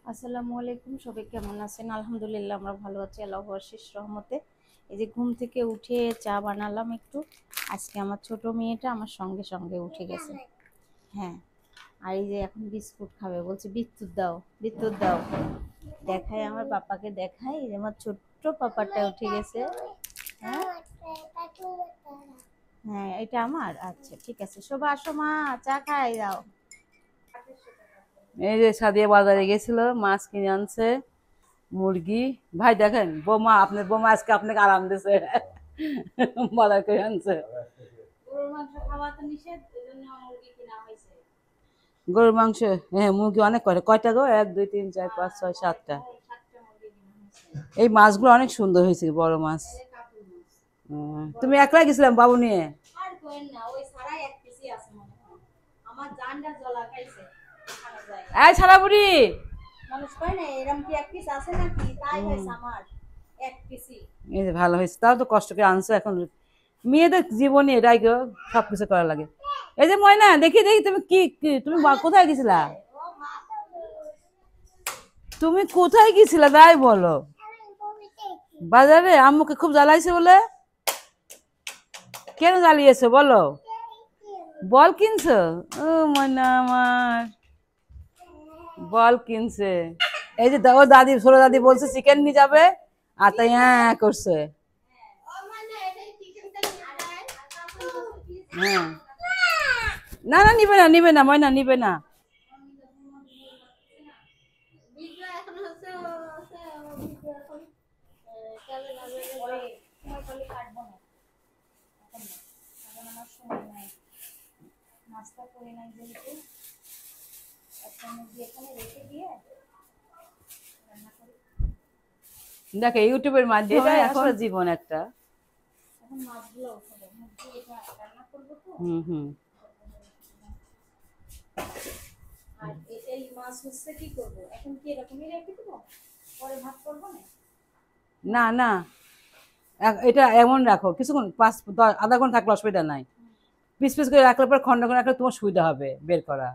আসসালামু আলাইকুম, সবাই কেমন আছেন? আলহামদুলিল্লাহ আমরা ভালো আছি আল্লাহর অশেষ রহমতে। এই যে ঘুম থেকে উঠে চা বানালাম একটু। আজকে আমার ছোট মেয়েটা আমার সঙ্গে সঙ্গে উঠে গেছে। হ্যাঁ, আর এই যে এখন বিস্কুট খাবে, বলছে বিদ্যুৎ দাও বিদ্যুৎ দাও। দেখাই আমার পাপাকে, দেখাই এই যে আমার ছোট্ট পাপাটা উঠে গেছে। হ্যাঁ হ্যাঁ, এটা আমার। আচ্ছা ঠিক আছে, শোভা আসো মা, চা খাই দাও। এই যে সাদিয়া বাজারে গেছিল, মাছ কিনে আনছে, মুরগি। ভাই দেখেন, বোমা আপনার বোমা আজকে আপনাকে আরাম দিছে। বাজার করে আনছে গরুর মাংস খাওয়া তো নিষেধ, এই জন্য মুরগি কিনা হয়েছে। গরুর মাংস। হ্যাঁ, মুরগি অনেক করে। কয়টা গো? 1 2 3 4 5 6 7টা। এই মাছগুলো অনেক সুন্দর হয়েছে, বড় মাছ। তুমি একলাই গেছিলাম বাবু নিয়ে? আর কোয়েন না, ওই সারাই এক পিসি আছে মনে হয়। আমার জানটা জ্বলা খাইছে খানা যায়। এই ছাড়া বুড়ি। মানুষ কয় না এরকম কি এক পিস আছে নাকি, তাই হয়েছে আমার এক পিসি। এই যে ভালো হয়েছে, তাও তো কষ্ট করে আনছো। এখন মেয়েদের জীবনে এটাই গো, সবকিছু করা লাগে। এই যে ময়না, দেখি দেখি তুমি তুমি কোথায় গেছিলা? তুমি কোথায় গেছিলা তাই বলো। বাজারে আম্মুকে খুব জ্বালাইছে বলে? কেন জ্বালিয়েছো বলো? বল কিনছো? ও ময়না আমার, বল কিনছে। এই যে ও দাদি, ছোট দাদি বলছে চিকেন নিয়ে যাবে, আর তাই হ্যাঁ করছে। হ্যাঁ, না না, নিবে না নিবে না ময়না, নিবে না। নাস্তা করে নাই যেহেতু, একটা মুরগি এখানে রেখে দিয়ে রান্না করি। দেখো ইউটিউবের মাধ্যমে এখন জীবন একটা। এখন মাছগুলো উঠাবো, মুরগি এটা রান্না করবো তো। হুম হুম। আর এই মাছ হচ্ছে কি করব এখন, কি এরকমই রেখে দেবো, পরে ভাত করবো না? না না, এটা এমন রাখো কিছুক্ষণ, আধা ঘন্টা থাকলে অসুবিধা নাই। পিস পিস করে রাখলে পর খন্ড করে রাখলে তোমার সুবিধা হবে বের করা।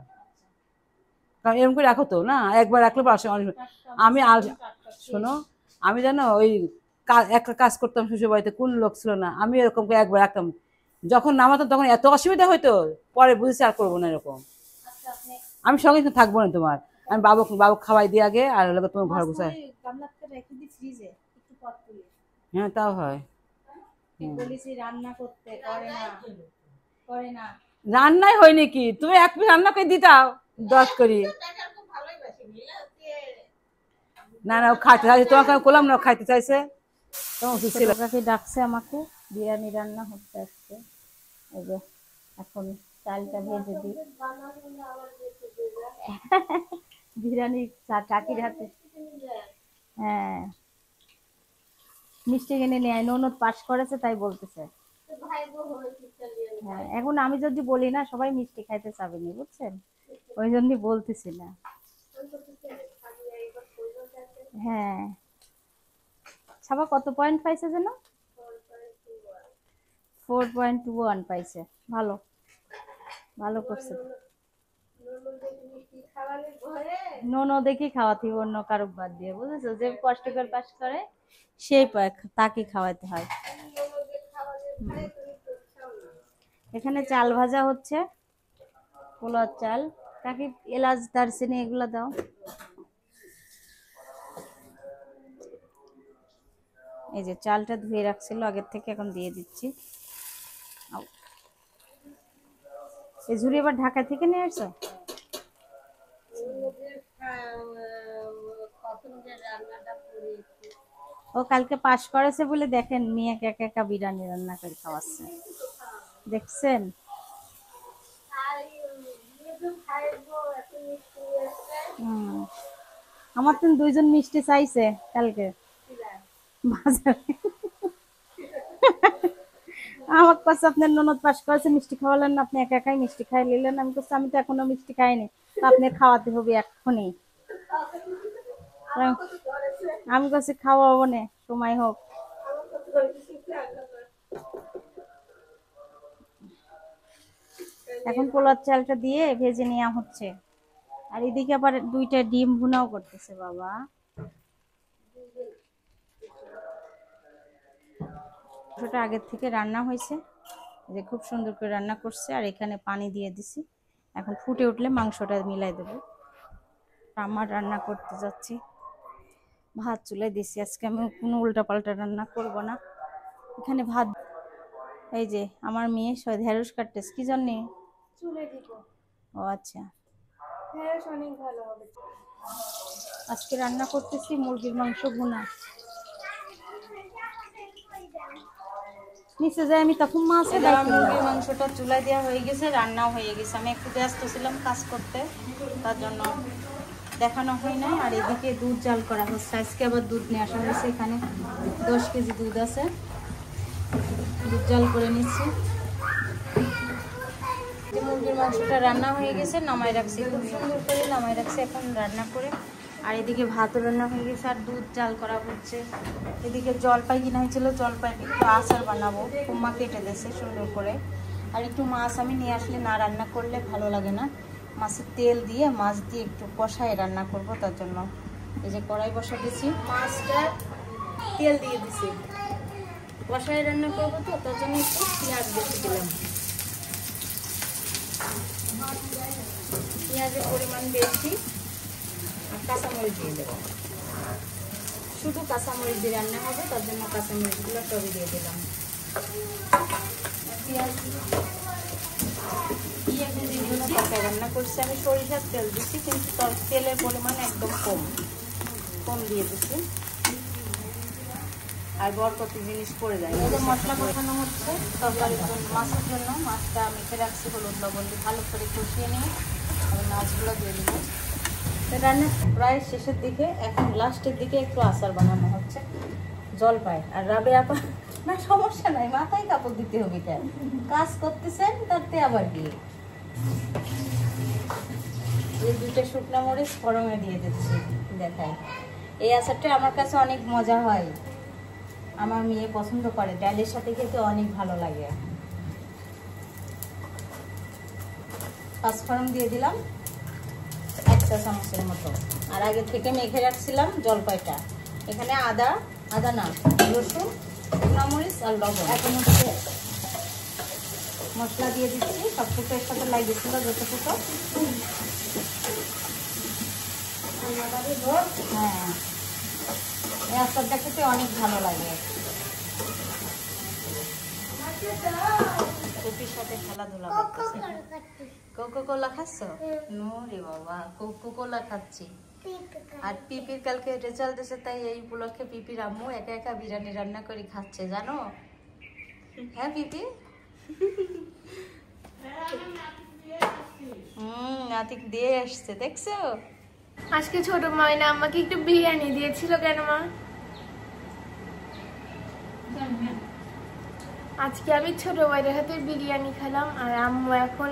কারণ এরকম করে রাখো তো না, একবার রাখলে পর আমি শোনো, আমি জানো ওই একটা কাজ করতাম শ্বশুর বাড়িতে, কোন লোক ছিল না, আমি এরকম করে একবার রাখতাম, যখন নামাতাম তখন এত অসুবিধা হইতো, পরে বুঝেছি আর করবো না এরকম। আচ্ছা আপনি আমি সঙ্গে সঙ্গে থাকবো না তোমার। আমি বাবু বাবু খাওয়াই দিয়ে আগে, আর লোক তোমার ঘর মাছটা গুছায়। ওই গামলাতে রেখে দিই ফ্রিজে একটু পর তুলে। হ্যাঁ তাও হয়। বলেছি রান্না করতে, করে না করে না। রান্নাই হয়নি কি, তুমি এক পিস রান্না করে দিতাও দশ করি। না না, ও খাইতে চাইছে, তোমাকে আমি বললাম না ও খাইতে চাইছে, তোমার উচিত ছিল। ছোট কাকি ডাকছে আমাকে, বিরিয়ানি রান্না হচ্ছে আজকে। এই যে এখন চালটা ভেজে দিই। বিরিয়ানি কাকির হাতে। হ্যাঁ, মিষ্টি কিনে নিয়ে আয়, ননদ পাস করেছে তাই বলতেছে। হ্যাঁ, এখন আমি যদি বলি না সবাই মিষ্টি খাইতে চাবে না, বুঝছেন, ওই জন্যই বলতেছি না। হ্যাঁ, ছাবা কত পয়েন্ট পাইছে যেন? 4.21 পাইছে। ভালো, ভালো করছে। ননদে খাওয়াতে হবে, অন্য কারো বাদ দিয়ে, বুঝেছো, যে কষ্ট করে পাস করে সেই তাকে খাওয়াতে হয়। এখানে চাল ভাজা হচ্ছে, পোলার চাল। কাকি এলাচ দারচিনি এগুলো দাও। এই যে চালটা ধুয়ে রাখছিল আগের থেকে, এখন দিয়ে দিচ্ছি। এই ঝুড়ি এবার ঢাকা থেকে নিয়ে আসছো? ও কালকে পাস করেছে বলে দেখেন মেয়েকে একা একা বিরিয়ানি রান্না করে খাওয়াচ্ছে, দেখছেন? হুম, আমার তো দুইজন মিষ্টি চাইছে কালকে বাজারে। আমার কাছে আপনার ননদ পাস করেছে, মিষ্টি খাওয়ালেন না, আপনি একা একাই মিষ্টি খাই নিলেন। আমি কাছে আমি তো এখনো মিষ্টি খাইনি, তো আপনি খাওয়াতে হবে এক্ষুনি। আমি কাছে খাওয়াবো না, সময় হোক। এখন পোলার চালটা দিয়ে ভেজে নেওয়া হচ্ছে, আর এদিকে আবার 2টা ডিম ভুনাও করতেছে বাবা। মাংসটা আগের থেকে রান্না হয়েছে, যে খুব সুন্দর করে রান্না করছে। আর এখানে পানি দিয়ে দিছি, এখন ফুটে উঠলে মাংসটা মিলাই দেব। আমার রান্না করতে যাচ্ছি, ভাত চুলাই দিছি। আজকে আমি কোনো উল্টাপাল্টা রান্না করব না। এখানে ভাত, এই যে আমার মেয়ে ঢেঁড়স কাটতেছে কি জন্যে? চুলে দিব। ও আচ্ছা, ঢেঁড়স অনেক ভালো হবে। আজকে রান্না করতেছি মুরগির মাংস ভুনা। নিচে যাই আমি, তখন মাছ মুরগির মাংসটা চুলা দেওয়া হয়ে গেছে, রান্নাও হয়ে গেছে। আমি একটু ব্যস্ত ছিলাম কাজ করতে, তার জন্য দেখানো হয় নাই। আর এদিকে দুধ জাল করা হচ্ছে, আজকে আবার দুধ নিয়ে আসা হয়েছে। এখানে 10 কেজি দুধ আছে, দুধ জাল করে নিচ্ছি। মুরগির মাংসটা রান্না হয়ে গেছে, নামাই রাখছি, খুব সুন্দর করে নামাই রাখছি এখন রান্না করে। আর এদিকে ভাতও রান্না হয়ে গেছে, আর দুধ জাল করা হচ্ছে। এদিকে জলপাই কিনা হয়েছিল, জলপাই একটু আচার বানাবো, কুমা কেটে দিয়েছে সুন্দর করে। আর একটু মাছ আমি নিয়ে আসলে না রান্না করলে ভালো লাগে না, মাছের তেল দিয়ে মাছ দিয়ে একটু কষায় রান্না করব, তার জন্য এই যে কড়াই বসা দিয়েছি, মাছটা তেল দিয়ে দিছি, কষায় রান্না করবো তো, তার জন্য একটু পেঁয়াজ বেশি দিলাম। পেঁয়াজের পরিমাণ বেশি, আর কাঁচামরিচ দিয়ে দেবো। শুধু কাঁচামরিচ দিয়ে রান্না হবে, তার জন্য কাঁচামরিচগুলো টবে দিয়ে দিলাম। পেঁয়াজ তরকারি রান্না করছি আমি, সরিষার তেল দিচ্ছি, কিন্তু তেলের পরিমাণ একদম কম দিয়ে দিচ্ছি। আর বরকতি জিনিস পড়ে যায়। এই যে মশলা কষানো হচ্ছে তরকারির জন্য, মাছের জন্য। মাছটা মেখে রাখছি হলুদ লবণ দিয়ে, ভালো করে কষিয়ে নিয়ে আমি মাছগুলো দিয়ে দিব। রান্না প্রায় শেষের দিকে, এখন লাস্টের দিকে একটু আচার বানানো হচ্ছে, জলপাই। আর রাবে আপা না, সমস্যা নাই, মাথায় কাপড় দিতে হবে, কেন কাজ করতেছেন তাতে আবার দিয়ে এই 2টা শুকনো মরিচ ফোড়নে দিয়ে দিচ্ছি। দেখাই, এই আচারটা আমার কাছে অনেক মজা হয়, আমার মেয়ে পছন্দ করে, ডালের সাথে খেতে অনেক ভালো লাগে। 5 ফোড়ন দিয়ে দিলাম 1 চা চামচের মতো। আর আগে থেকে মেখে রাখছিলাম জলপাইটা, এখানে আদা না রসুন, শুকনো মরিচ আর লবণ। এখন হচ্ছে মশলা দিয়ে দিচ্ছি, সবটুকু একসাথে লাগিয়েছিল যতটুকু। হ্যাঁ, এই আচারটা খেতে অনেক ভালো লাগে। কপির সাথে খেলাধুলা করতেছে। কোকো কোলা খাচ্ছ? নো রে বাবা, কোকো কোলা খাচ্ছি। আর পিপির কালকে রেজাল্ট দিয়েছে, তাই এই উপলক্ষে পিপির আম্মু একা একা বিরিয়ানি রান্না করে খাচ্ছে, জানো? হ্যাঁ পিপি, নাতিক দিয়ে আসছে, দেখছো? আজকে ছোট মাইনা আমাকে একটু বিরিয়ানি দিয়েছিল। কেন মা? আজকে আমি ছোট ভাইয়ের হাতে বিরিয়ানি খেলাম, আর আম্মু এখন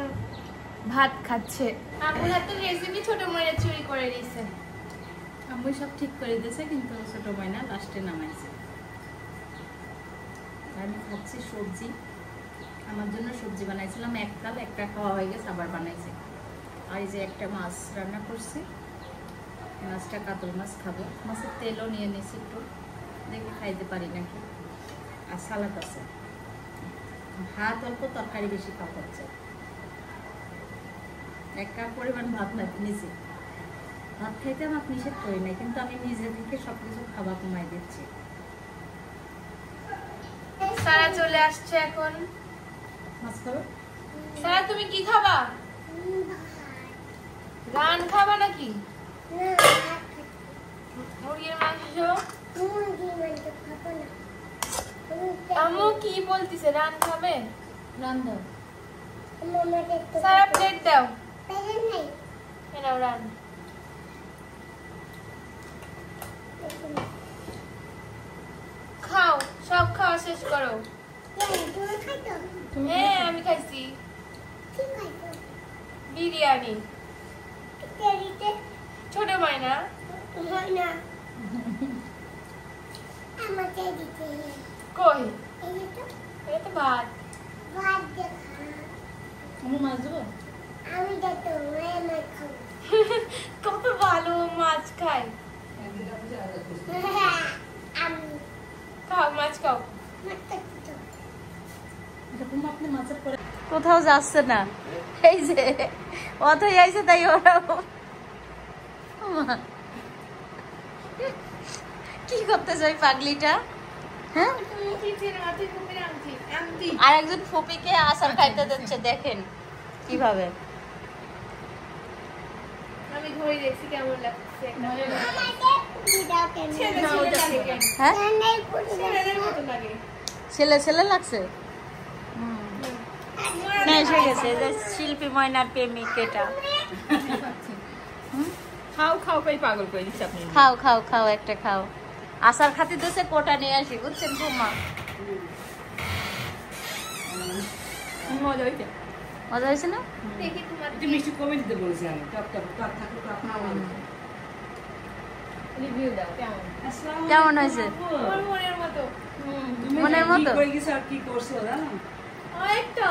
ভাত খাচ্ছে। আম্মুর হাতের রেসিপি ছোট মাইনা চুরি করে দিয়েছে। আম্মু সব ঠিক করে দিয়েছে, কিন্তু ছোট মাইনা লাস্টে নামাইছে। আমি খাচ্ছি সবজি, আমার জন্য সবজি বানাইছিলাম এককাল, একটা খাওয়া হয়ে গেছে, আবার বানাইছে। আর এই যে একটা মাছ রান্না করছি, মাছটা কাতল মাছ খাবো, মাছের তেলও নিয়ে নিয়েছি একটু, দেখি খাইতে পারি নাকি। আর সালাদ আছে, ভাত অল্প, তরকারি বেশি খাওয়া হচ্ছে। 1 কাপ পরিমাণ ভাত নিয়েছি। ভাত খাইতে আমাকে নিষেধ করি নাই, কিন্তু আমি নিজে থেকে সবকিছু খাবার কমাই দিচ্ছি। সারা চলে আসছে এখন। মাছ খাবে? সারা তুমি কি খাবা? রান খাবা নাকি? মুরগির মাংস। আম্মু কি বলতিছে, রান খাবে? রান দাও। সারা প্লেট দাও। নাও রান। খাও, সব খাওয়া শেষ করো। হ্যাঁ আমি খাইছি বিরিয়ানি। ছোট মাইনা কই? এটা তো ভাত। আমি মাছ দেবো? কত ভালো মাছ খায়। খাও মাছ খাও। কোথাও যাচ্ছে না, এই যে অথই আইছে তাই ওরা কি করতে চাই পাগলিটা। হ্যাঁ, আর একজন ফুপিকে আচার খাইতে দিচ্ছে, দেখেন কিভাবে। আমি ধরে দেখছি কেমন লাগছে। হ্যাঁ, ছেলেদের মতো লাগে। ছেলে ছেলে লাগছে। না এসে গেছে, এই যে শিল্পী ময়নার প্রেমিক এটা। খাও খাও পাই পাগল করে দিচ্ছে আপনি। খাও খাও খাও, একটা খাও। আচার খাতে দিচ্ছে, কোটা নিয়ে আসি, বুঝছেন বৌমা। মজা হয়েছে। মজা হয়েছে না? দেখি তোমার একটু মিষ্টি কমে দিতে বলেছি আমি, টক টক টক থাকলে টক না আমার। রিভিউ দাও কেমন? কেমন হয়েছে? আমার মনের মতো। মনের মতো? কি করে গেছে আর কি করছো জানো? অনেকটা